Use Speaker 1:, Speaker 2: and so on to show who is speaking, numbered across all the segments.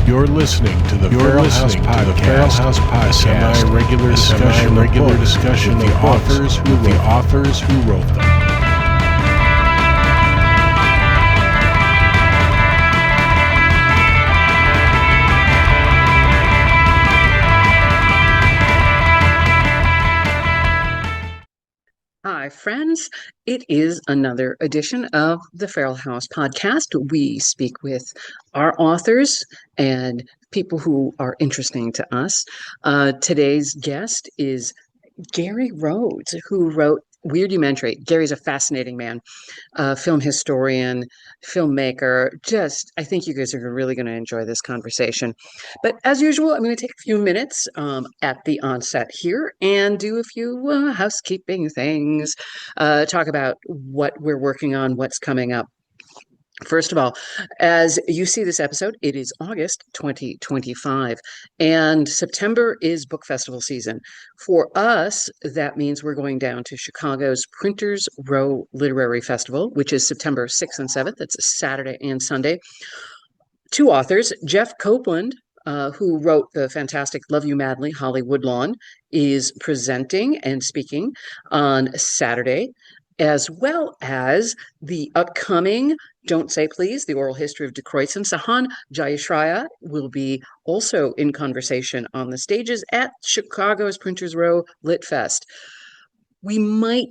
Speaker 1: You're listening to the Feral House Podcast, a semi-regular discussion of the authors who wrote them.
Speaker 2: Hi, friends. It is another edition of the Feral House Podcast. We speak with our authors and people who are interesting to us. Today's guest is Gary Rhodes, who wrote Weirdumentary. Gary's a fascinating man, film historian, filmmaker. I think you guys are really going to enjoy this conversation. But as usual, I'm going to take a few minutes at the onset here and do a few housekeeping things, talk about what we're working on, what's coming up. First of all, as you see this episode, it is August 2025, and September is book festival season. For us, that means we're going down to Chicago's Printers Row Literary Festival, which is September 6th and 7th. That's a Saturday and Sunday. Two authors, Jeff Copeland, who wrote the fantastic Love You Madly, Holly Woodlawn, is presenting and speaking on Saturday, as well as the upcoming Don't Say Please, the Oral History of De Croyson. Sahan Jayashraya will be also in conversation on the stages at Chicago's Printers Row Lit Fest. We might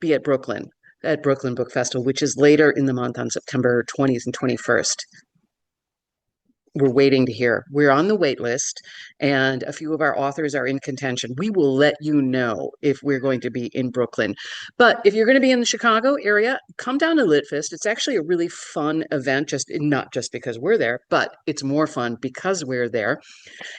Speaker 2: be at Brooklyn Book Festival, which is later in the month on September 20th and 21st. We're waiting to hear. We're on the wait list, and a few of our authors are in contention. We will let you know if we're going to be in Brooklyn. But if you're going to be in the Chicago area, come down to LitFest. It's actually a really fun event, not just because we're there, but it's more fun because we're there.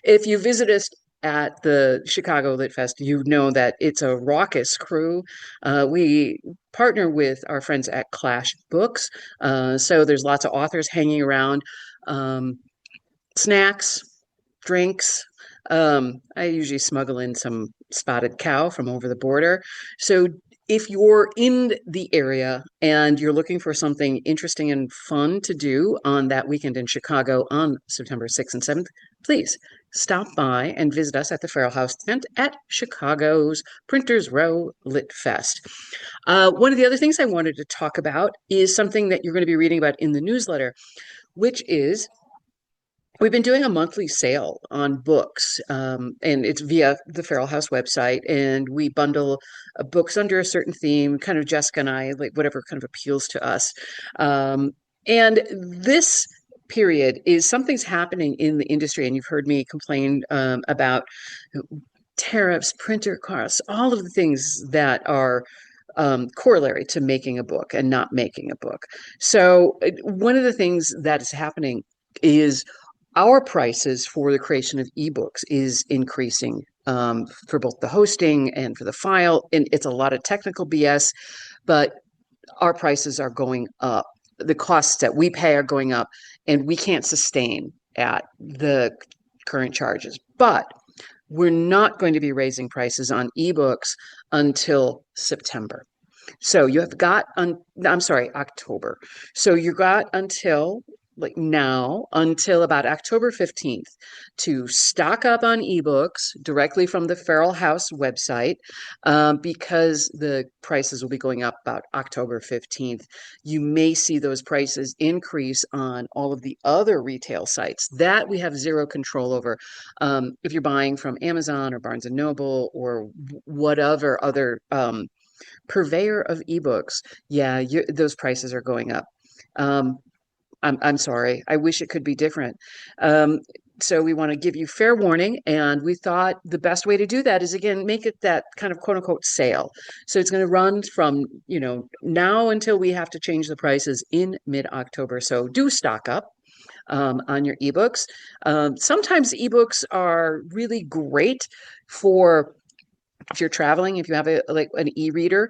Speaker 2: If you visit us at the Chicago Lit Fest, you know that it's a raucous crew. We partner with our friends at Clash Books, so there's lots of authors hanging around. Snacks, drinks. I usually smuggle in some spotted cow from over the border. So if you're in the area and you're looking for something interesting and fun to do on that weekend in Chicago on September 6th and 7th, please stop by and visit us at the Feral House tent at Chicago's Printers Row Lit Fest. One of the other things I wanted to talk about is something that you're going to be reading about in the newsletter, which is we've been doing a monthly sale on books, and it's via the Feral House website, and we bundle books under a certain theme, kind of Jessica and I, like whatever kind of appeals to us. And this period is something's happening in the industry, and you've heard me complain about tariffs, printer costs, all of the things that are corollary to making a book and not making a book. So one of the things that is happening is our prices for the creation of ebooks is increasing for both the hosting and for the file. And it's a lot of technical BS, but our prices are going up. The costs that we pay are going up, and we can't sustain at the current charges. But we're not going to be raising prices on ebooks until September. So you have got, October. So you got until about October 15th to stock up on ebooks directly from the Feral House website, because the prices will be going up about October 15th. You may see those prices increase on all of the other retail sites that we have zero control over. If you're buying from Amazon or Barnes & Noble or whatever other purveyor of ebooks, those prices are going up. I'm sorry. I wish it could be different. So we want to give you fair warning. And we thought the best way to do that is, again, make it that kind of quote unquote sale. So it's going to run from, now until we have to change the prices in mid-October. So do stock up on your ebooks. Sometimes ebooks are really great for if you're traveling, if you have an e-reader,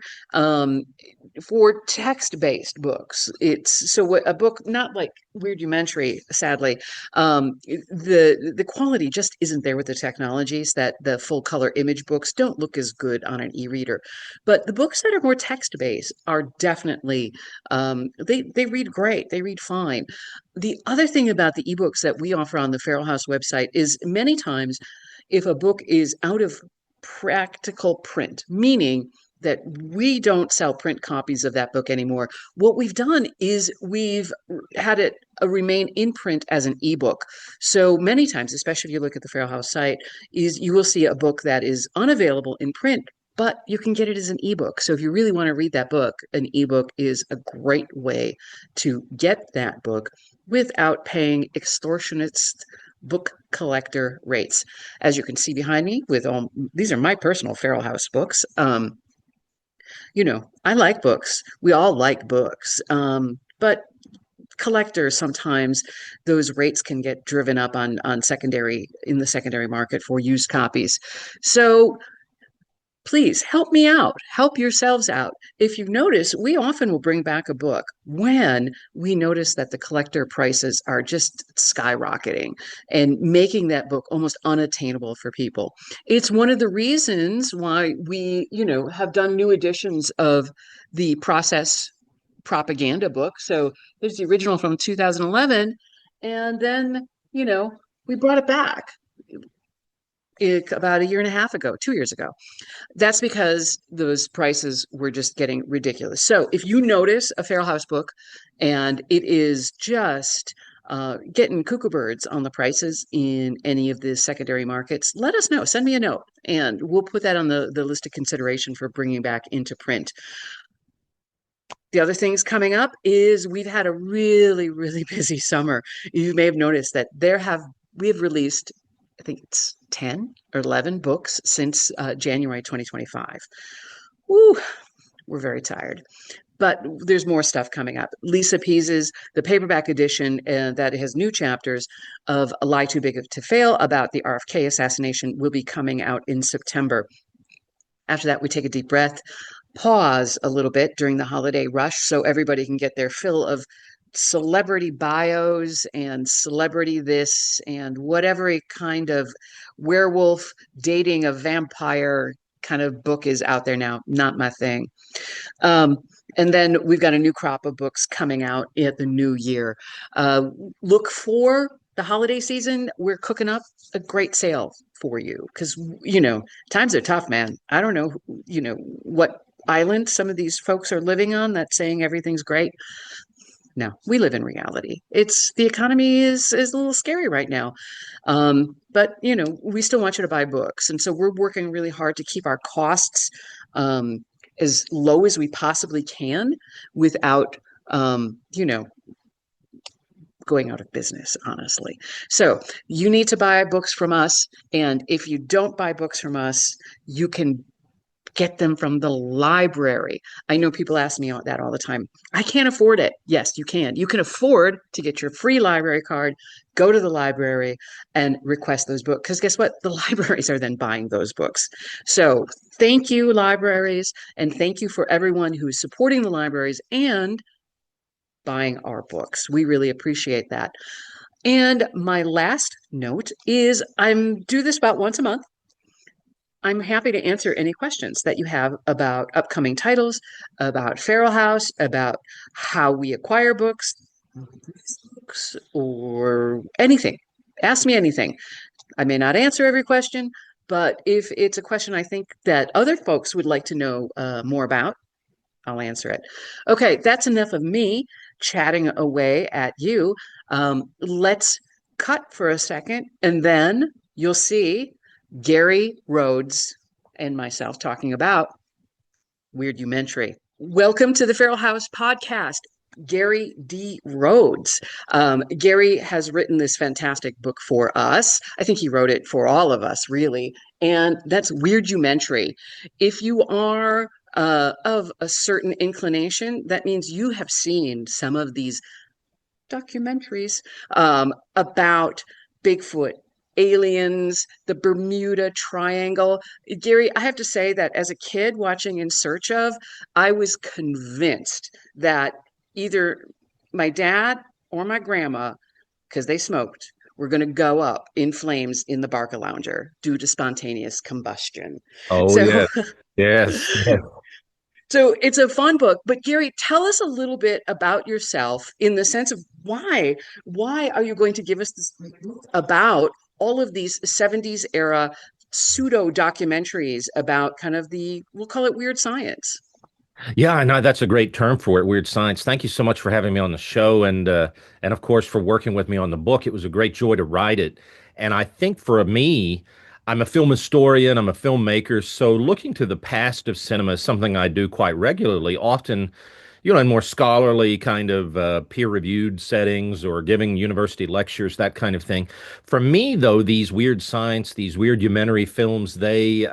Speaker 2: for text-based books, it's so what a book, not like Weirdumentary, sadly, the quality just isn't there with the technologies, that the full color image books don't look as good on an e-reader. But the books that are more text-based are definitely they read great, they read fine. The other thing about the ebooks that we offer on the Feral House website is many times if a book is out of practical print, meaning that we don't sell print copies of that book anymore. What we've done is we've had it remain in print as an ebook. So many times, especially if you look at the Feral House site, is you will see a book that is unavailable in print, but you can get it as an ebook. So if you really want to read that book, an ebook is a great way to get that book without paying extortionist book collector rates. As you can see behind me, with all these are my personal Feral House books. I like books. We all like books. But collectors, sometimes those rates can get driven up on in the secondary market for used copies. So please help me out, help yourselves out. If you notice, we often will bring back a book when we notice that the collector prices are just skyrocketing and making that book almost unattainable for people. It's one of the reasons why we, have done new editions of the Process propaganda book. So there's the original from 2011, and then, we brought it back about a year and a half ago, 2 years ago. That's because those prices were just getting ridiculous. So if you notice a Feral House book and it is just getting cuckoo birds on the prices in any of the secondary markets, let us know. Send me a note, and we'll put that on the list of consideration for bringing back into print. The other things coming up is we've had a really, really busy summer. You may have noticed that we have released, I think it's 10 or 11 books since January 2025. Woo, we're very tired. But there's more stuff coming up. Lisa Pease's, the paperback edition that has new chapters of A Lie Too Big to Fail about the RFK assassination will be coming out in September. After that, we take a deep breath, pause a little bit during the holiday rush so everybody can get their fill of celebrity bios and celebrity this and whatever a kind of werewolf dating a vampire kind of book is out there now. Not my thing. And then we've got a new crop of books coming out at the new year. Look for the holiday season. We're cooking up a great sale for you because, times are tough, man. I don't know, what island some of these folks are living on that's saying everything's great. No, we live in reality. The economy is a little scary right now. But we still want you to buy books. And so we're working really hard to keep our costs as low as we possibly can without, going out of business, honestly. So you need to buy books from us. And if you don't buy books from us, you can get them from the library. I know people ask me that all the time. I can't afford it. Yes, you can. You can afford to get your free library card, go to the library and request those books. Because guess what? The libraries are then buying those books. So thank you, libraries. And thank you for everyone who is supporting the libraries and buying our books. We really appreciate that. And my last note is I'm do this about once a month. I'm happy to answer any questions that you have about upcoming titles, about Feral House, about how we acquire books, or anything. Ask me anything. I may not answer every question, but if it's a question I think that other folks would like to know more about, I'll answer it. Okay, that's enough of me chatting away at you. Let's cut for a second, and then you'll see Gary Rhodes and myself talking about Weirdumentary. Welcome to the Feral House podcast, Gary D. Rhodes. Gary has written this fantastic book for us. I think he wrote it for all of us, really. And that's Weirdumentary. If you are of a certain inclination, that means you have seen some of these documentaries about Bigfoot, aliens, the Bermuda Triangle. Gary, I have to say that as a kid watching In Search of, I was convinced that either my dad or my grandma, because they smoked, were going to go up in flames in the Barca Lounger due to spontaneous combustion.
Speaker 3: Oh,
Speaker 2: So
Speaker 3: yes. Yes. Yes.
Speaker 2: So it's a fun book, but Gary, tell us a little bit about yourself in the sense of why are you going to give us this about all of these 70s era pseudo documentaries about kind of the, we'll call it weird science.
Speaker 3: Yeah, I know that's a great term for it, weird science. Thank you so much for having me on the show and of course for working with me on the book. It was a great joy to write it. And I think for me, I'm a film historian, I'm a filmmaker, so looking to the past of cinema is something I do quite regularly, often, in more scholarly kind of peer-reviewed settings or giving university lectures, that kind of thing. For me, though, these weird science, these weirdumentary films, they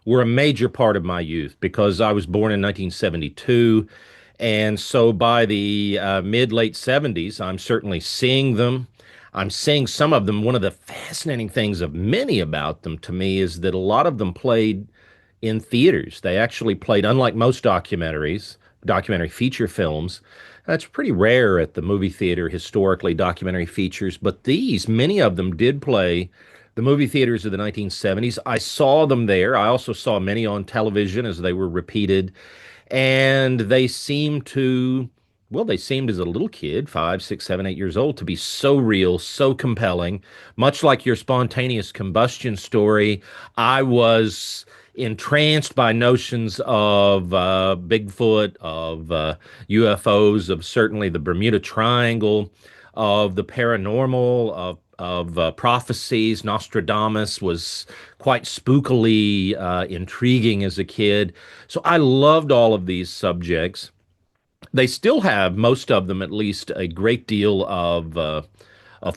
Speaker 3: were a major part of my youth because I was born in 1972. And so by the mid-late 70s, I'm certainly seeing them. I'm seeing some of them. One of the fascinating things of many about them to me is that a lot of them played in theaters. They actually played, unlike most documentaries, documentary feature films. That's pretty rare at the movie theater historically, documentary features, but these, many of them did play the movie theaters of the 1970s. I saw them there. I also saw many on television as they were repeated, and they seemed to, well, they seemed as a little kid, 5, 6, 7, 8 years old, to be so real, so compelling. Much like your spontaneous combustion story, I was entranced by notions of Bigfoot, of UFOs, of certainly the Bermuda Triangle, of the paranormal, of prophecies. Nostradamus was quite spookily intriguing as a kid. So I loved all of these subjects. They still have, most of them at least, a great deal of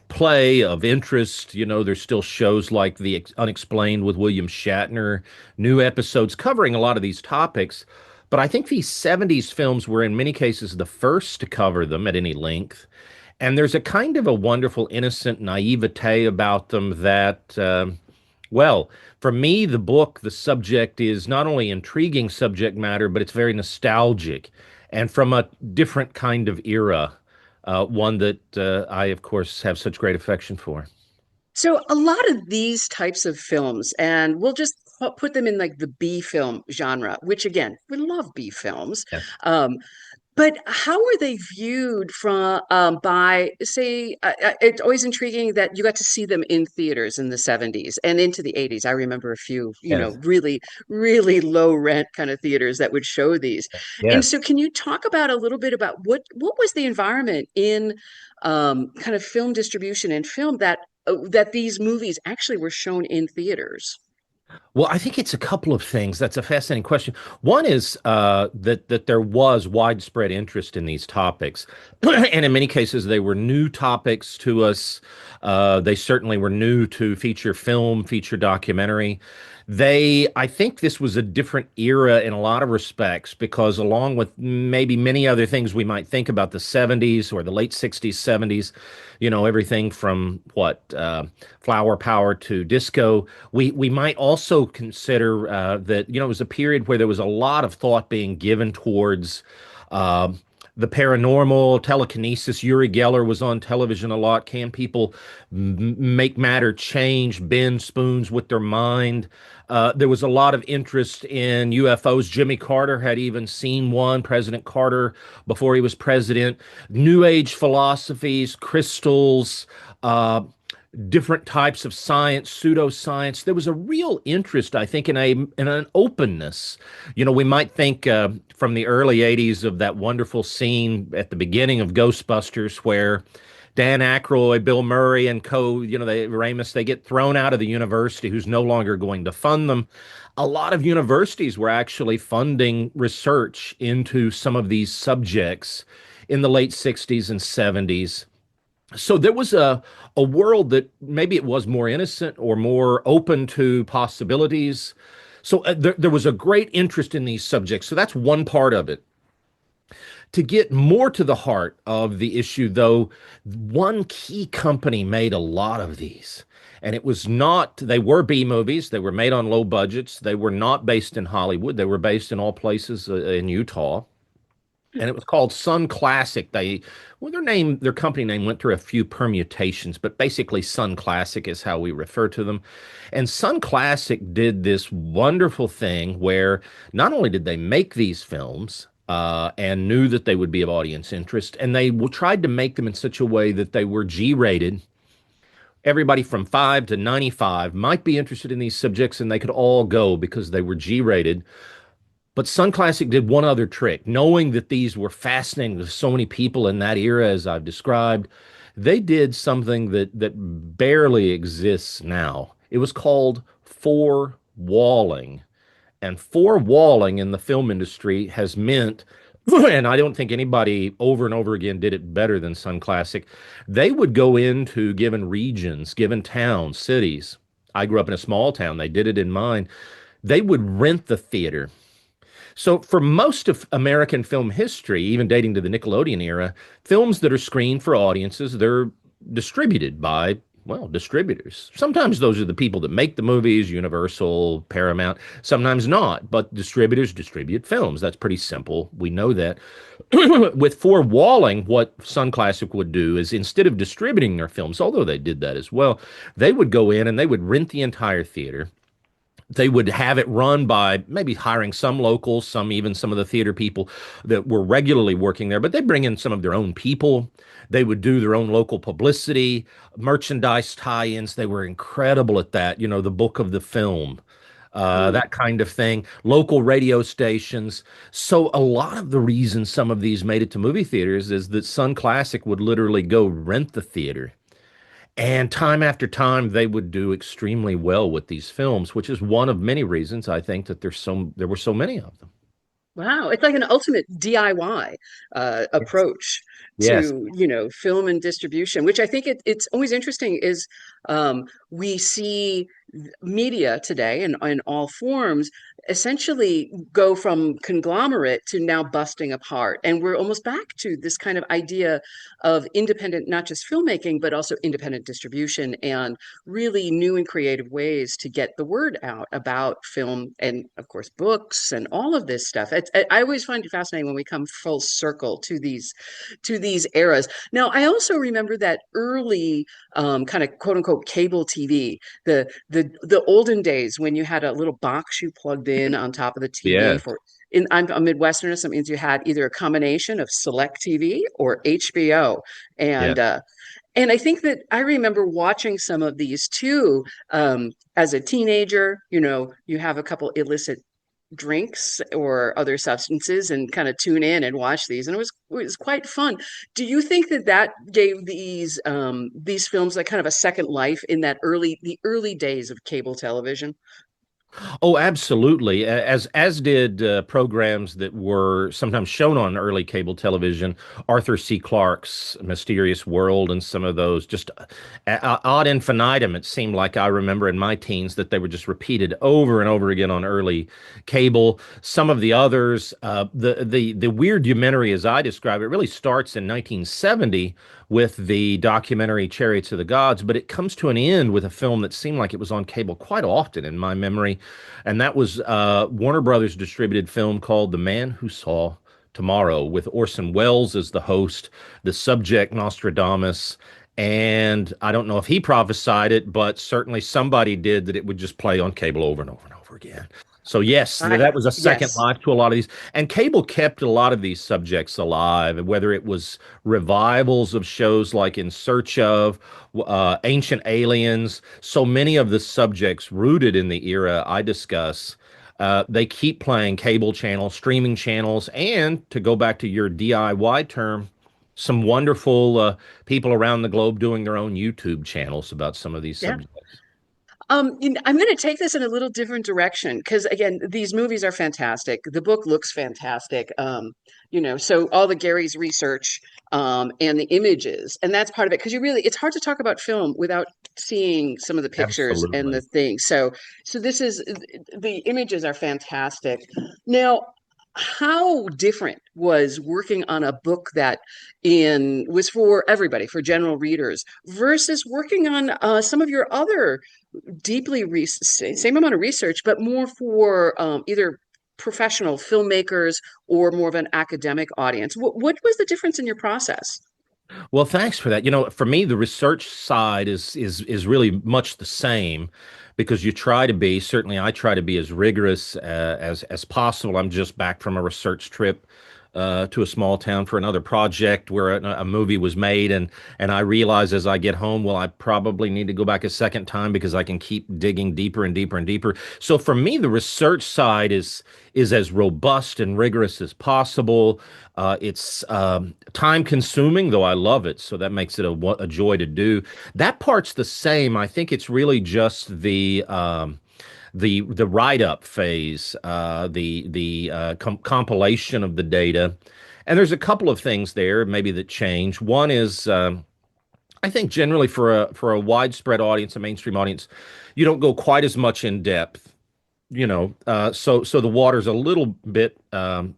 Speaker 3: play, of interest. There's still shows like The Unexplained with William Shatner, new episodes covering a lot of these topics. But I think these 70s films were in many cases the first to cover them at any length. And there's a kind of a wonderful, innocent naivete about them that, well, for me, the book, the subject is not only intriguing subject matter, but it's very nostalgic and from a different kind of era, one that I, of course, have such great affection for.
Speaker 2: So a lot of these types of films, and we'll just put them in like the B film genre, which again, we love B films.
Speaker 3: Yes.
Speaker 2: Um, But how were they viewed from by, say, it's always intriguing that you got to see them in theaters in the 70s and into the 80s. I remember a few,
Speaker 3: Yes.
Speaker 2: really, really low rent kind of theaters that would show these. And
Speaker 3: Yes.
Speaker 2: so can you talk about a little bit about what was the environment in kind of film distribution and film that these movies actually were shown in theaters?
Speaker 3: Well, I think it's a couple of things. That's a fascinating question. One is that there was widespread interest in these topics, and in many cases they were new topics to us. They certainly were new to feature film, feature documentary. I think this was a different era in a lot of respects because, along with maybe many other things we might think about the 70s or the late 60s, 70s, everything from flower power to disco, we might also consider that, it was a period where there was a lot of thought being given towards uh, the paranormal, telekinesis. Uri Geller was on television a lot. Can people make matter change, bend spoons with their mind? There was a lot of interest in UFOs. Jimmy Carter had even seen one, President Carter, before he was president. New Age philosophies, crystals, different types of science, pseudoscience. There was a real interest, I think, in an openness. We might think from the early '80s of that wonderful scene at the beginning of Ghostbusters where Dan Aykroyd, Bill Murray, and Ramis, they get thrown out of the university who's no longer going to fund them. A lot of universities were actually funding research into some of these subjects in the late '60s and '70s. So there was a world that maybe it was more innocent or more open to possibilities. So there was a great interest in these subjects. So that's one part of it. to get more to the heart of the issue, though, one key company made a lot of these. And it was not, they were B movies. They were made on low budgets. They were not based in Hollywood. They were based in all places in Utah. And it was called Sun Classic. Well, their company name went through a few permutations, but basically Sun Classic is how we refer to them. And Sun Classic did this wonderful thing where not only did they make these films, and knew that they would be of audience interest, and they tried to make them in such a way that they were G-rated. Everybody from 5 to 95 might be interested in these subjects, and they could all go because they were G-rated. But Sun Classic did one other trick. Knowing that these were fascinating to so many people in that era, as I've described, they did something that barely exists now. It was called forewalling. And forewalling in the film industry has meant, and I don't think anybody over and over again did it better than Sun Classic, they would go into given regions, given towns, cities. I grew up in a small town. They did it in mine. They would rent the theater. So for most of American film history, even dating to the Nickelodeon era, films that are screened for audiences, they're distributed by, well, distributors. Sometimes those are the people that make the movies, Universal, Paramount, sometimes not, but distributors distribute films. That's pretty simple. We know that. With forewalling, what Sun Classic would do is instead of distributing their films, although they did that as well, they would go in and they would rent the entire theater. They would have it run by maybe hiring some locals, some of the theater people that were regularly working there, but they bring in some of their own people. They would do their own local publicity, merchandise tie-ins. They were incredible at that. You know, the book of the film, that kind of thing. Local radio stations. So a lot of the reason some of these made it to movie theaters is that Sun Classic would literally go rent the theater. And time after time, they would do extremely well with these films, which is one of many reasons I think that there were so many of them.
Speaker 2: Wow, it's like an ultimate DIY approach
Speaker 3: Yes,
Speaker 2: to, film and distribution, which I think it's always interesting is we see media today in all forms essentially go from conglomerate to now busting apart. And we're almost back to this kind of idea of independent, not just filmmaking, but also independent distribution and really new and creative ways to get the word out about film and, of course, books and all of this stuff. I always find it fascinating when we come full circle to these eras. Now, I also remember that early kind of quote unquote cable TV, the olden days when you had a little box you plugged in on top of the TV
Speaker 3: yes,
Speaker 2: for. I'm a Midwesterner, so it means you had either a combination of select TV or HBO,
Speaker 3: yes.
Speaker 2: and and I think that I remember watching some of these too as a teenager. You have a couple illicit drinks or other substances and kind of tune in and watch these, and it was quite fun. Do you think that gave these films like kind of a second life in the early days of cable television?
Speaker 3: Oh, absolutely. As did programs that were sometimes shown on early cable television, Arthur C. Clarke's Mysterious World, and some of those just ad infinitum. It seemed like I remember in my teens that they were just repeated over and over again on early cable. Some of the others, the Weirdumentary, as I describe it, really starts in 1970 with the documentary Chariots of the Gods, but it comes to an end with a film that seemed like it was on cable quite often in my memory, and that was Warner Brothers distributed film called The Man Who Saw Tomorrow, with Orson Wells as the host, the subject Nostradamus, and I don't know if he prophesied it, but certainly somebody did, that it would just play on cable over and over and over again. So yes, that was a second
Speaker 2: Yes.
Speaker 3: life to a lot of these. And cable kept a lot of these subjects alive, whether it was revivals of shows like In Search of, Ancient Aliens. So many of the subjects rooted in the era I discuss, they keep playing cable channels, streaming channels, and to go back to your DIY term, some wonderful people around the globe doing their own YouTube channels about some of these
Speaker 2: Yeah.
Speaker 3: subjects.
Speaker 2: I'm going to take this in a little different direction because, again, these movies are fantastic. The book looks fantastic. So all the Gary's research and the images, and that's part of it. Because it's hard to talk about film without seeing some of the pictures and the
Speaker 3: Absolutely.
Speaker 2: things. So the images are fantastic. Now, how different was working on a book that in was for everybody, for general readers, versus working on some of your other same amount of research, but more for either professional filmmakers or more of an academic audience? What was the difference in your process?
Speaker 3: Well, thanks for that. For me, the research side is really much the same because you try to be, certainly I try to be as rigorous as possible. I'm just back from a research trip to a small town for another project where a movie was made, and I realize as I get home, well, I probably need to go back a second time because I can keep digging deeper and deeper and deeper. So for me, the research side is as robust and rigorous as possible. It's time consuming, though I love it, so that makes it a joy to do. That part's the same. I think it's really just the write up phase, the compilation of the data, and there's a couple of things there maybe that change. One is I think generally for a widespread audience, a mainstream audience, you don't go quite as much in depth. So the water's a little bit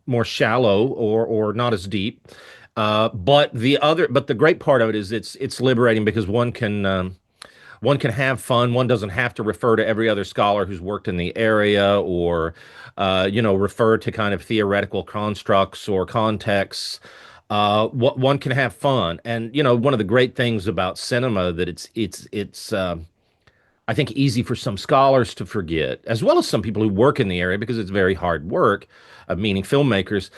Speaker 3: more shallow or not as deep. But the great part of it is it's liberating because one can have fun. One doesn't have to refer to every other scholar who's worked in the area or, refer to kind of theoretical constructs or contexts. One can have fun. And, one of the great things about cinema that it's I think easy for some scholars to forget, as well as some people who work in the area because it's very hard work, meaning filmmakers,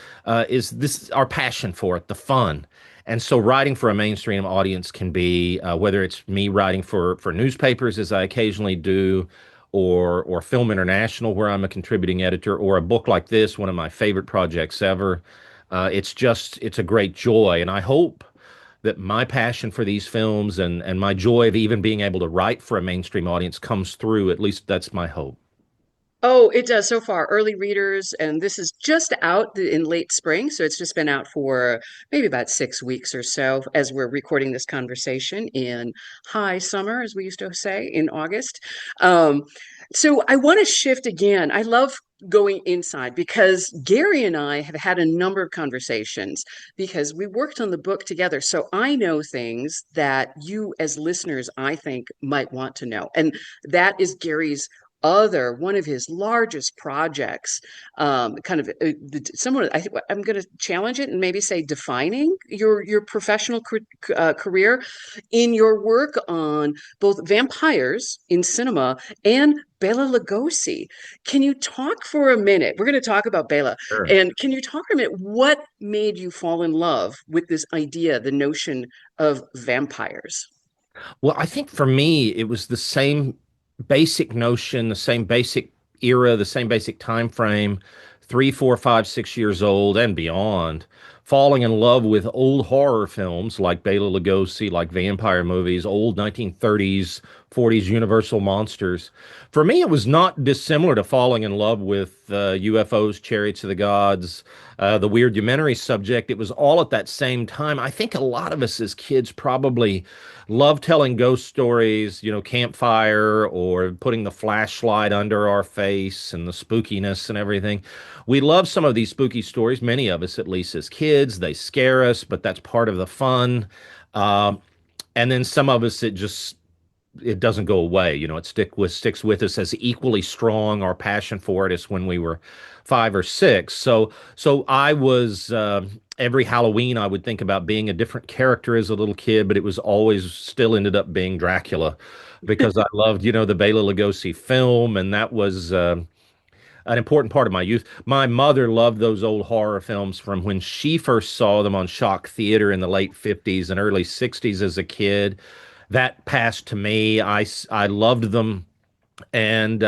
Speaker 3: is this our passion for it, the fun. And so writing for a mainstream audience can be whether it's me writing for newspapers as I occasionally do, or Film International where I'm a contributing editor, or a book like this, one of my favorite projects ever. It's a great joy, and I hope that my passion for these films and my joy of even being able to write for a mainstream audience comes through. At least that's my hope.
Speaker 2: Oh, it does so far. Early readers, and this is just out in late spring, so it's just been out for maybe about 6 weeks or so as we're recording this conversation in high summer, as we used to say, in August. Um, so I want to shift again. I love going inside because Gary and I have had a number of conversations because we worked on the book together. So I know things that you, as listeners, I think might want to know. And that is Gary's other one of his largest projects, kind of someone I'm going to challenge it and maybe say defining your professional career in your work on both vampires in cinema and Bela Lugosi. Can you talk for a minute? We're going to talk about Bela,
Speaker 3: Sure.
Speaker 2: and can you talk for a minute? What made you fall in love with this idea, the notion of vampires?
Speaker 3: Well, I think for me, it was the same basic notion, the same basic era, the same basic time frame, 3, 4, 5, 6 years old and beyond, falling in love with old horror films like Bela Lugosi, like vampire movies, old 1930s, 40s Universal monsters. For me, it was not dissimilar to falling in love with UFOs, Chariots of the Gods, the Weirdumentary subject. It was all at that same time. I think a lot of us as kids probably love telling ghost stories, campfire or putting the flashlight under our face and the spookiness and everything. We love some of these spooky stories, many of us, at least as kids. They scare us, but that's part of the fun. And then some of us, it doesn't go away. It sticks with us as equally strong. Our passion for it as when we were 5 or 6. So I was every Halloween I would think about being a different character as a little kid, but it was always still ended up being Dracula because I loved the Bela Lugosi film, and that was an important part of my youth. My mother loved those old horror films from when she first saw them on Shock Theater in the late 50s and early 60s as a kid. That passed to me. I loved them. And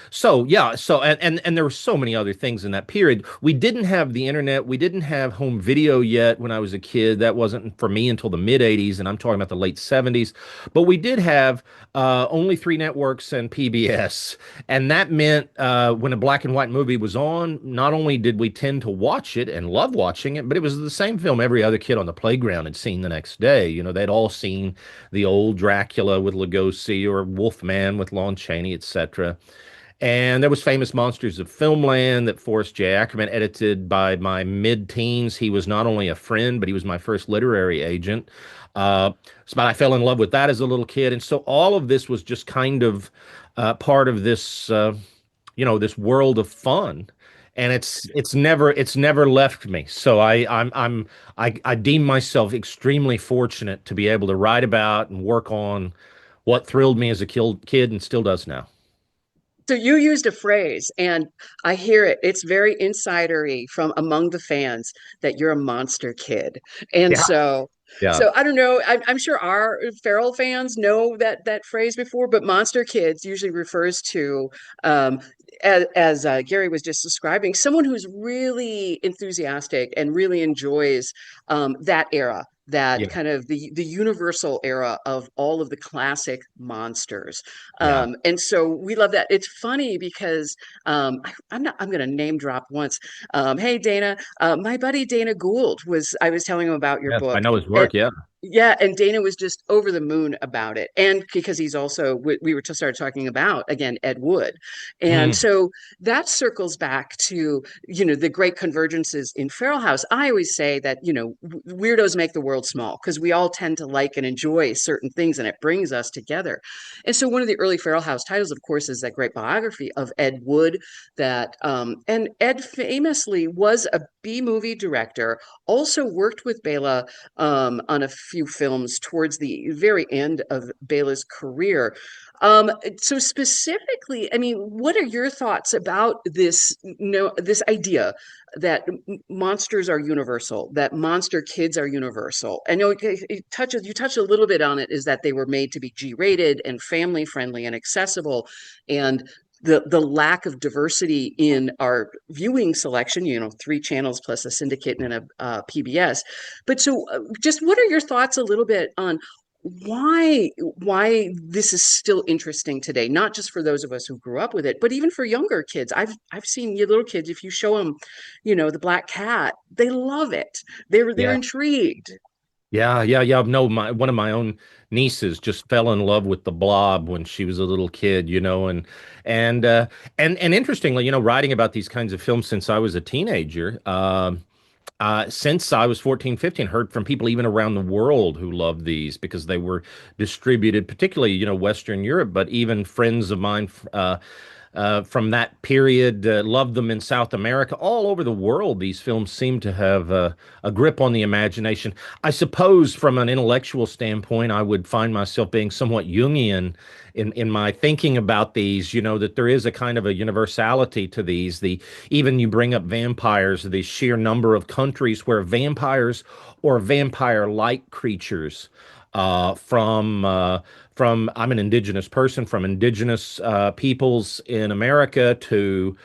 Speaker 3: so yeah, and there were so many other things in that period. We didn't have the internet. We didn't have home video yet when I was a kid. That wasn't for me until the mid 80s, and I'm talking about the late 70s. But we did have only 3 networks and PBS, and that meant when a black and white movie was on, not only did we tend to watch it and love watching it, but it was the same film every other kid on the playground had seen the next day. They'd all seen the old Dracula with Lugosi or Wolfman with Lon Chaney, etc. And there was Famous Monsters of Filmland that Forrest J. Ackerman edited. By my mid-teens. He was not only a friend, but he was my first literary agent. Uh, but I fell in love with that as a little kid. And so all of this was just kind of part of this, this world of fun. And it's never left me. So I deem myself extremely fortunate to be able to write about and work on what thrilled me as a kid and still does now.
Speaker 2: So you used a phrase, and I hear it. It's very insidery from among the fans that you're a monster kid. And
Speaker 3: Yeah.
Speaker 2: so,
Speaker 3: Yeah.
Speaker 2: so I don't know. I'm sure our feral fans know that phrase before, but monster kids usually refers to, um, as Gary was just describing, someone who's really enthusiastic and really enjoys that era. That
Speaker 3: Yeah.
Speaker 2: kind of the universal era of all of the classic monsters.
Speaker 3: Yeah.
Speaker 2: And so we love that. It's funny because I'm going to name drop once. Hey, Dana, my buddy Dana Gould I was telling him about your
Speaker 3: Yes, I
Speaker 2: book.
Speaker 3: know his
Speaker 2: And
Speaker 3: work. Yeah.
Speaker 2: yeah, and Dana was just over the moon about it. And because he's also, we were just started talking about, again, Ed Wood. And
Speaker 3: Mm.
Speaker 2: so that circles back to, the great convergences in Feral House. I always say that, weirdos make the world small because we all tend to like and enjoy certain things and it brings us together. And so one of the early Feral House titles, of course, is that great biography of Ed Wood and Ed famously was a B movie director, also worked with Bela on a few films towards the very end of Bela's career. So specifically, I mean, what are your thoughts about this, this idea that monsters are universal, that monster kids are universal? I know you touched a little bit on it, is that they were made to be G-rated and family friendly and accessible, and the lack of diversity in our viewing selection, three channels plus a syndicate and a PBS. But so just what are your thoughts a little bit on why this is still interesting today, not just for those of us who grew up with it, but even for younger kids. I've seen you little kids, if you show them, the black cat, they love it. They're
Speaker 3: Yeah.
Speaker 2: intrigued.
Speaker 3: Yeah, yeah, yeah. No, my one of my own nieces just fell in love with the Blob when she was a little kid, and and interestingly, writing about these kinds of films since I was a teenager, since I was 14, 15, heard from people even around the world who loved these because they were distributed, particularly, Western Europe, but even friends of mine, from that period, loved them in South America. All over the world, these films seem to have a grip on the imagination. I suppose from an intellectual standpoint, I would find myself being somewhat Jungian in my thinking about these, that there is a kind of a universality to these. Even you bring up vampires, the sheer number of countries where vampires or vampire-like creatures from I'm an indigenous person, from indigenous peoples in America to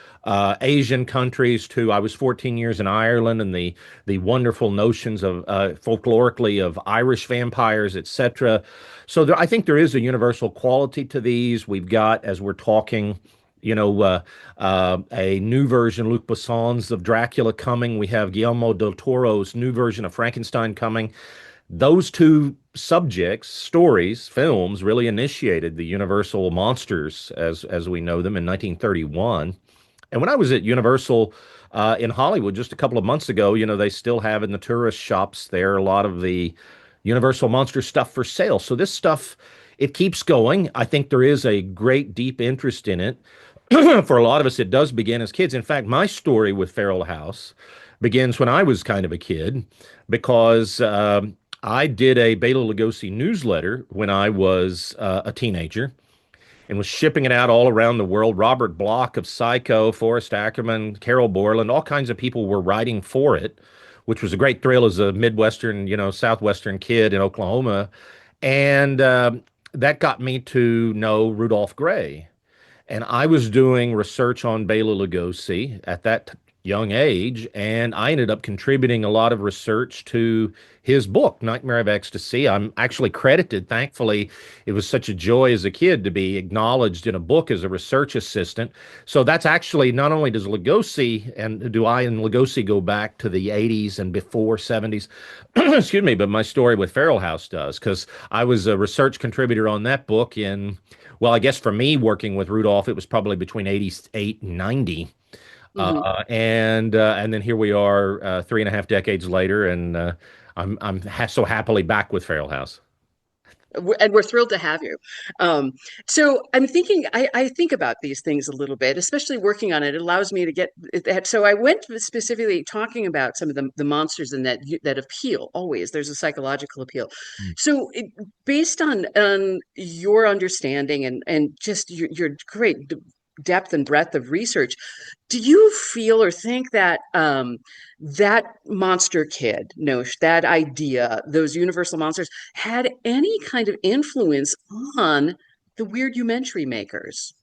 Speaker 3: Asian countries to I was 14 years in Ireland, and the wonderful notions of folklorically of Irish vampires, etc. So I think there is a universal quality to these. We've got, as we're talking, a new version, Luc Besson's of Dracula coming. We have Guillermo del Toro's new version of Frankenstein coming. Those two subjects, stories, films, really initiated the Universal monsters as we know them in 1931. And when I was at Universal in Hollywood just a couple of months ago, they still have in the tourist shops there a lot of the Universal monster stuff for sale. So this stuff, it keeps going. I think there is a great deep interest in it. For a lot of us, it does begin as kids. In fact, my story with Feral House begins when I was kind of a kid because I did a Bela Lugosi newsletter when I was a teenager and was shipping it out all around the world. Robert Bloch of Psycho, Forrest Ackerman, Carol Borland, all kinds of people were writing for it, which was a great thrill as a Midwestern, Southwestern kid in Oklahoma. And that got me to know Rudolph Gray. And I was doing research on Bela Lugosi at that young age, and I ended up contributing a lot of research to his book, Nightmare of Ecstasy. I'm actually credited, thankfully. It was such a joy as a kid to be acknowledged in a book as a research assistant. So that's actually, not only does Lugosi and do I and Lugosi go back to the 80s and before 70s, excuse me, but my story with Feral House does, because I was a research contributor on that book in, well, I guess for me working with Rudolph, it was probably between 88 and 90. And then here we are, 3.5 decades later, and so happily back with Feral House.
Speaker 2: And we're thrilled to have you. So I'm thinking, I think about these things a little bit, especially working on it. It allows me to get that. So I went specifically talking about some of the monsters and that appeal. Always there's a psychological appeal. So based on your understanding and just your great depth and breadth of research, do you feel or think that that monster kid notion, that idea, those universal monsters had any kind of influence on the Weirdumentary makers?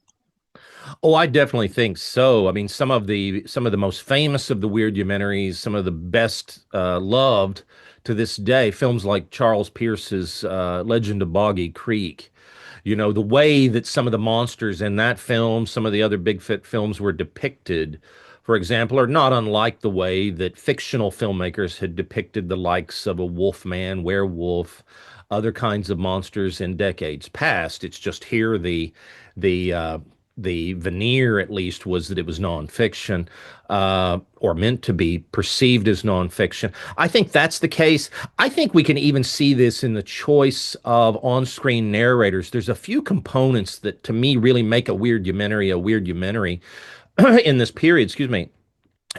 Speaker 3: Oh, I definitely think so. I mean, some of the most famous of the Weirdomentaries, some of the best loved to this day, films like Charles Pierce's Legend of Boggy Creek. You know, the way that some of the monsters in that film, some of the other Bigfoot films were depicted, for example, are not unlike the way that fictional filmmakers had depicted the likes of a wolf man, werewolf, other kinds of monsters in decades past. It's just here the uh, the veneer, at least, was that it was nonfiction, or meant to be perceived as nonfiction. I think that's the case. I think we can even see this in the choice of on-screen narrators. There's a few components that, to me, really make a weirdumentary in this period. Excuse me.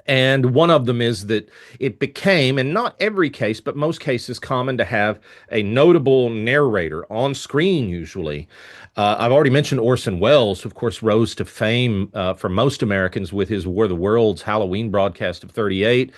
Speaker 3: And one of them is that it became, in not every case, but most cases, common to have a notable narrator on screen, usually. I've already mentioned Orson Welles, who, of course, rose to fame for most Americans with his War of the Worlds Halloween broadcast of 38.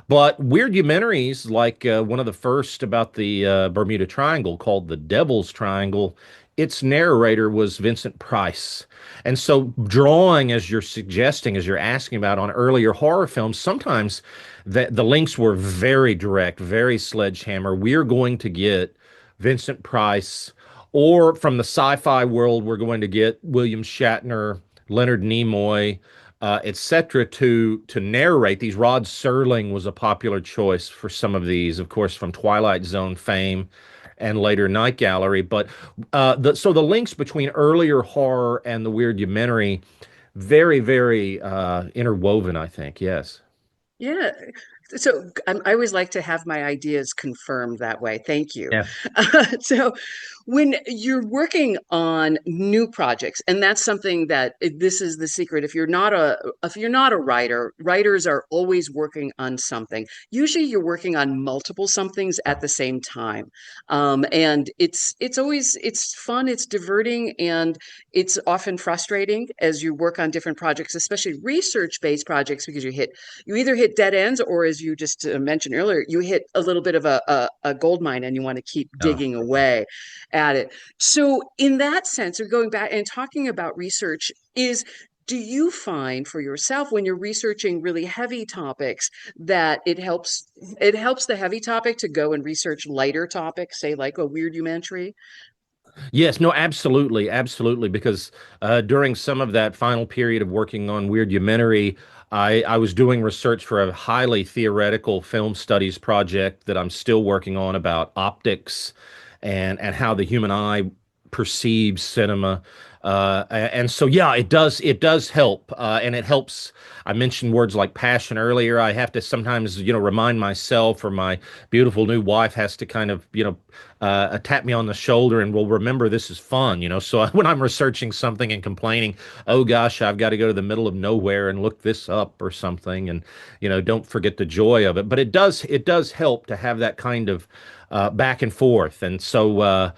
Speaker 3: But Weirdomentaries, like one of the first about the Bermuda Triangle called the Devil's Triangle, its narrator was Vincent Price. And so, drawing, as you're suggesting, as you're asking about on earlier horror films, sometimes the links were very direct, very sledgehammer. We're going to get Vincent Price, or from the sci-fi world, we're going to get William Shatner, Leonard Nimoy, etc., to narrate these. Rod Serling was a popular choice for some of these, of course, from Twilight Zone fame and later Night Gallery. But so the links between earlier horror and the Weirdumentary, very, very interwoven, I think. Yes.
Speaker 2: Yeah. So I always like to have my ideas confirmed that way. Thank you.
Speaker 3: Yeah.
Speaker 2: So when you're working on new projects, and that's something that this is the secret. If you're not a writer, writers are always working on something. Usually you're working on multiple somethings at the same time. And it's fun, it's diverting, and it's often frustrating as you work on different projects, especially research-based projects, because you either hit dead ends, or as you just mentioned earlier, you hit a little bit of a gold mine and you want to keep
Speaker 3: Oh.
Speaker 2: digging away at it. So in that sense, we're going back and talking about research is, do you find for yourself when you're researching really heavy topics that it helps the heavy topic to go and research lighter topics, say like a Weirdumentary?
Speaker 3: Yes, no, absolutely, absolutely. Because during some of that final period of working on Weirdumentary, I was doing research for a highly theoretical film studies project that I'm still working on about optics and how the human eye perceives cinema. And so, yeah, it does help, and it helps. I mentioned words like passion earlier. I have to sometimes, remind myself, or my beautiful new wife has to kind of, tap me on the shoulder and will remember this is fun. So when I'm researching something and complaining, oh gosh, I've got to go to the middle of nowhere and look this up or something, and don't forget the joy of it. But it does help to have that kind of back and forth, and so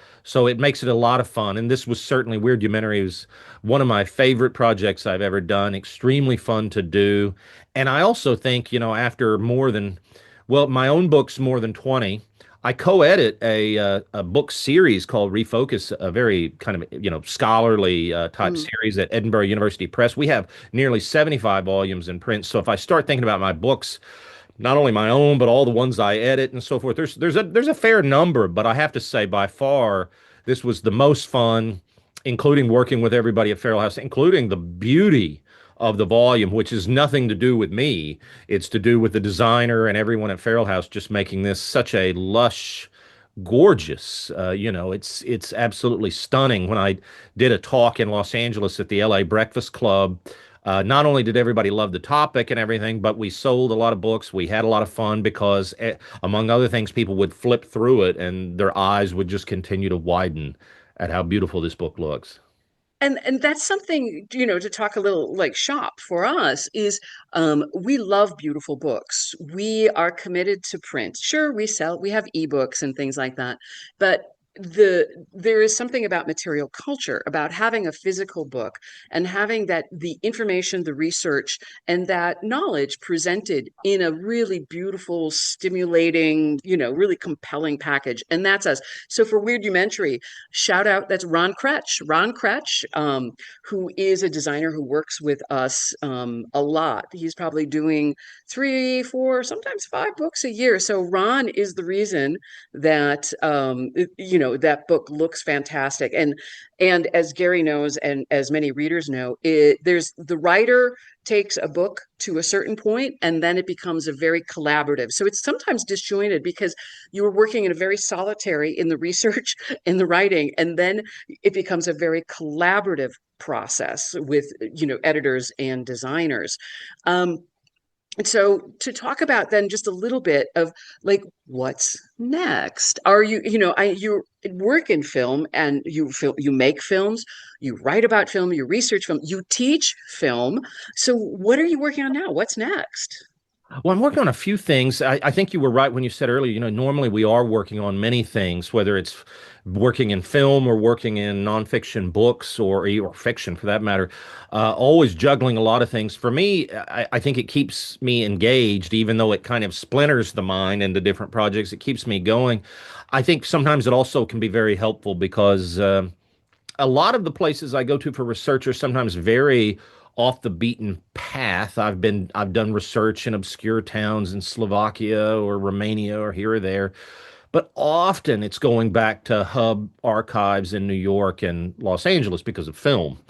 Speaker 3: it makes it a lot of fun. And this was certainly Weirdumentary was one of my favorite projects I've ever done. Extremely fun to do, and I also think after more than, well, my own book's more than 20. I co-edit a book series called Refocus, a very kind of scholarly type
Speaker 2: Mm.
Speaker 3: series at Edinburgh University Press. We have nearly 75 volumes in print. So if I start thinking about my books, not only my own, but all the ones I edit and so forth. There's a fair number, but I have to say by far this was the most fun, including working with everybody at Feral House, including the beauty of the volume, which is nothing to do with me. It's to do with the designer and everyone at Feral House just making this such a lush, gorgeous. It's absolutely stunning. When I did a talk in Los Angeles at the LA Breakfast Club, not only did everybody love the topic and everything, but we sold a lot of books. We had a lot of fun because, among other things, people would flip through it and their eyes would just continue to widen at how beautiful this book looks.
Speaker 2: And that's something, to talk a little like shop for us is we love beautiful books. We are committed to print. Sure, we have ebooks and things like that, but there is something about material culture, about having a physical book and having that the information, the research, and that knowledge presented in a really beautiful, stimulating, really compelling package. And that's us. So for Weirdumentary, shout out, that's Ron Kretsch. Ron Kretsch, who is a designer who works with us a lot. He's probably doing three, four, sometimes five books a year. So Ron is the reason that that book looks fantastic. And as Gary knows, and as many readers know, there's the writer takes a book to a certain point and then it becomes a very collaborative. So it's sometimes disjointed because you were working in a very solitary in the research, in the writing, and then it becomes a very collaborative process with editors and designers. And so to talk about then just a little bit of like what's next. Are you work in film and you make films, you write about film, you research film, you teach film. So what are you working on now? What's next?
Speaker 3: Well, I'm working on a few things. I think you were right when you said earlier, normally we are working on many things, whether it's working in film or working in nonfiction books or fiction for that matter, always juggling a lot of things. For me, I think it keeps me engaged, even though it kind of splinters the mind into different projects. It keeps me going. I think sometimes it also can be very helpful because a lot of the places I go to for research are sometimes very off the beaten path. I've done research in obscure towns in Slovakia or Romania or here or there, but often it's going back to hub archives in New York and Los Angeles because of film.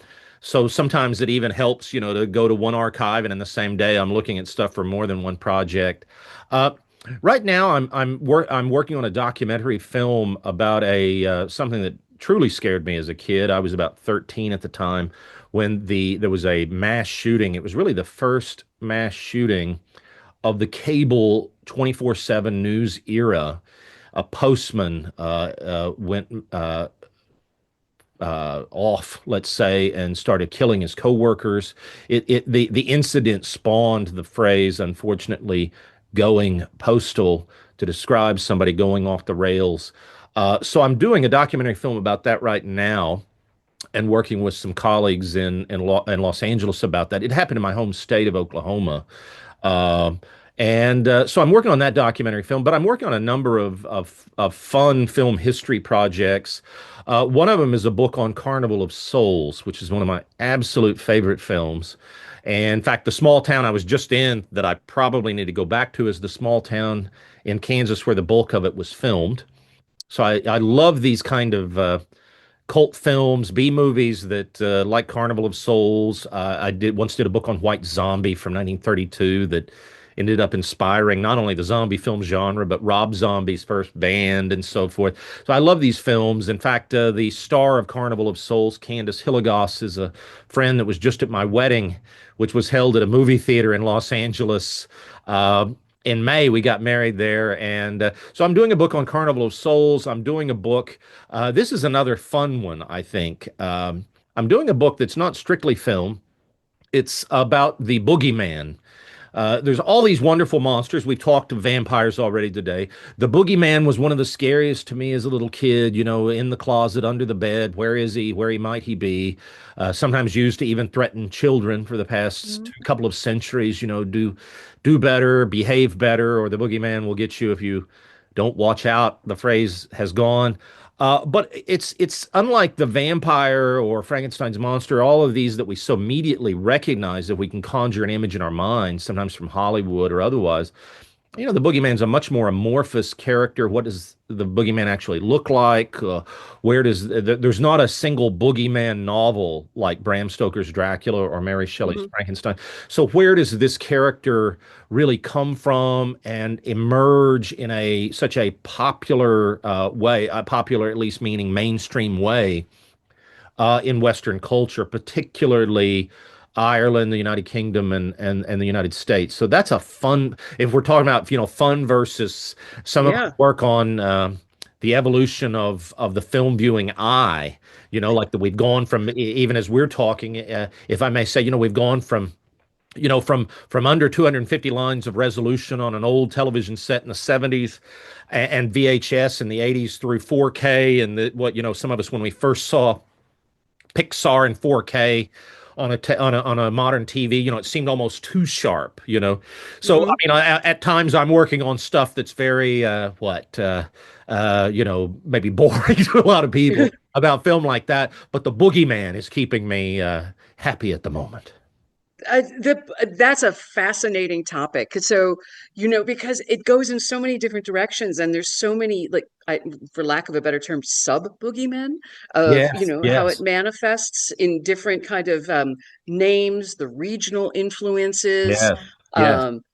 Speaker 3: So sometimes it even helps, to go to one archive and in the same day I'm looking at stuff for more than one project. Uh, Right now, I'm working on a documentary film about a something that truly scared me as a kid. I was about 13 at the time when there was a mass shooting. It was really the first mass shooting of the cable 24/7 news era. A postman went off, let's say, and started killing his coworkers. The incident spawned the phrase, unfortunately, going postal to describe somebody going off the rails. So I'm doing a documentary film about that right now and working with some colleagues in Los Angeles about that. It happened in my home state of Oklahoma. Um, so I'm working on that documentary film, but I'm working on a number of fun film history projects. One of them is a book on Carnival of Souls, which is one of my absolute favorite films. And in fact, the small town I was just in that I probably need to go back to is the small town in Kansas where the bulk of it was filmed. So I love these kind of cult films, B movies that like Carnival of Souls. I did a book on White Zombie from 1932 that ended up inspiring not only the zombie film genre but Rob Zombie's first band and so forth. So I love these films. In fact, the star of Carnival of Souls, Candace Hilligoss, is a friend that was just at my wedding, which was held at a movie theater in Los Angeles. In May, we got married there. And so I'm doing a book on Carnival of Souls. I'm doing a book. This is another fun one, I think. I'm doing a book that's not strictly film. It's about the boogeyman. There's all these wonderful monsters. We've talked to vampires already today. The boogeyman was one of the scariest to me as a little kid, in the closet, under the bed. Where is he? Where might he be? Sometimes used to even threaten children for the past couple of centuries, do better, behave better, or the boogeyman will get you if you Don't watch out. The phrase has gone. But it's unlike the vampire or Frankenstein's monster, all of these that we so immediately recognize that we can conjure an image in our minds, sometimes from Hollywood or otherwise. The boogeyman's a much more amorphous character. What does the boogeyman actually look like? Where does there's not a single boogeyman novel like Bram Stoker's Dracula or Mary Shelley's Frankenstein. So where does this character really come from and emerge in such a popular way, popular at least meaning mainstream way in Western culture, particularly Ireland, the United Kingdom, and the United States. So that's a fun, if we're talking about, fun versus some of us work on the evolution of the film viewing eye, like we've gone from, even as we're talking, if I may say, we've gone from from under 250 lines of resolution on an old television set in the 70s and VHS in the 80s through 4K and some of us when we first saw Pixar in 4K on a modern TV, it seemed almost too sharp, So I mean, at times I'm working on stuff that's very maybe boring to a lot of people about film like that, but the boogeyman is keeping me happy at the moment.
Speaker 2: That's a fascinating topic. So, because it goes in so many different directions, and there's so many, for lack of a better term, sub boogeymen of,
Speaker 3: Yes,
Speaker 2: how it
Speaker 3: yes.
Speaker 2: manifests in different kind of names, the regional influences.
Speaker 3: Yes, yes.
Speaker 2: Um,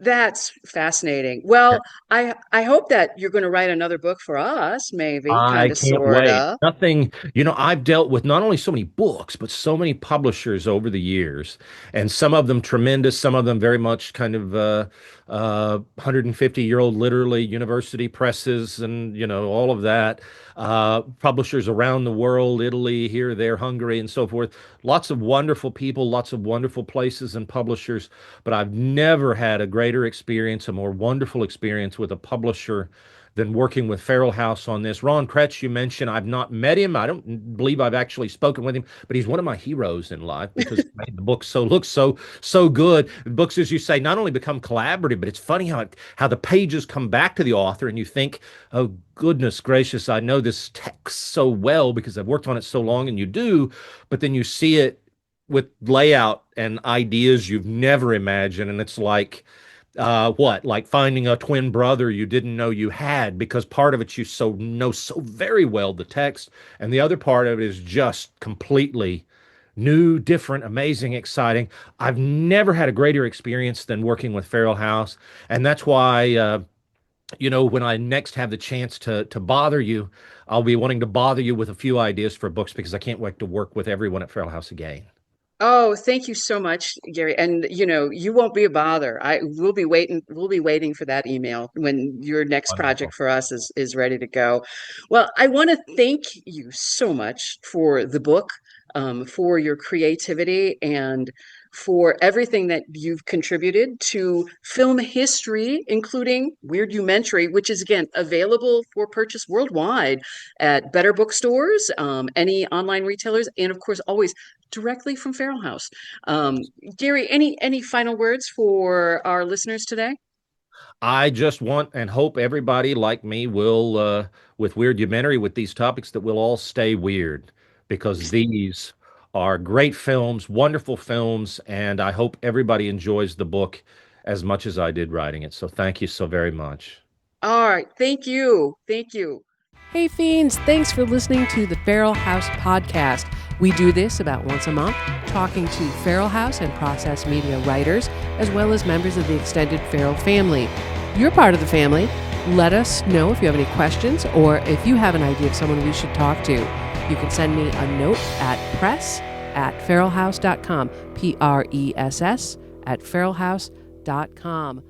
Speaker 2: that's fascinating. Well, I hope that you're going to write another book for us, maybe,
Speaker 3: I
Speaker 2: kind of,
Speaker 3: can't
Speaker 2: sort
Speaker 3: wait.
Speaker 2: of.
Speaker 3: Nothing, I've dealt with not only so many books, but so many publishers over the years, and some of them tremendous, some of them very much kind of 150-year-old, literally university presses, and all of that. Publishers around the world, Italy, here, there, Hungary, and so forth. Lots of wonderful people, lots of wonderful places and publishers, but I've never had a greater experience, a more wonderful experience with a publisher than working with Feral House on this. Ron Kretsch, you mentioned, I've not met him. I don't believe I've actually spoken with him, but he's one of my heroes in life because he made the book look so good. The books, as you say, not only become collaborative, but it's funny how the pages come back to the author and you think, oh, goodness gracious, I know this text so well because I've worked on it so long, and you do, but then you see it with layout and ideas you've never imagined, and it's like, like finding a twin brother you didn't know you had, because part of it you know so very well, the text, and the other part of it is just completely new, different, amazing, exciting. I've never had a greater experience than working with Feral House, and that's why when I next have the chance to bother you, I'll be wanting to bother you with a few ideas for books, because I can't wait to work with everyone at Feral House again.
Speaker 2: Oh, thank you so much, Gary. And you won't be a bother. We'll be waiting for that email when your next
Speaker 3: Wonderful.
Speaker 2: project for us is ready to go. Well, I want to thank you so much for the book, for your creativity, and for everything that you've contributed to film history, including Weirdumentary, which is again available for purchase worldwide at better bookstores, any online retailers, and of course always directly from Feral House. Gary, any final words for our listeners today?
Speaker 3: I just want and hope everybody like me will, with Weirdumentary, with these topics, that we'll all stay weird, because these are great films, wonderful films, and I hope everybody enjoys the book as much as I did writing it. So thank you so very much.
Speaker 2: All right, thank you, thank you.
Speaker 4: Hey fiends, thanks for listening to the Feral House podcast. We do this about once a month, talking to Feral House and Process Media writers, as well as members of the extended Feral family. You're part of the family. Let us know if you have any questions, or if you have an idea of someone we should talk to. You can send me a note at press@feralhouse.com, PRESS @feralhouse.com.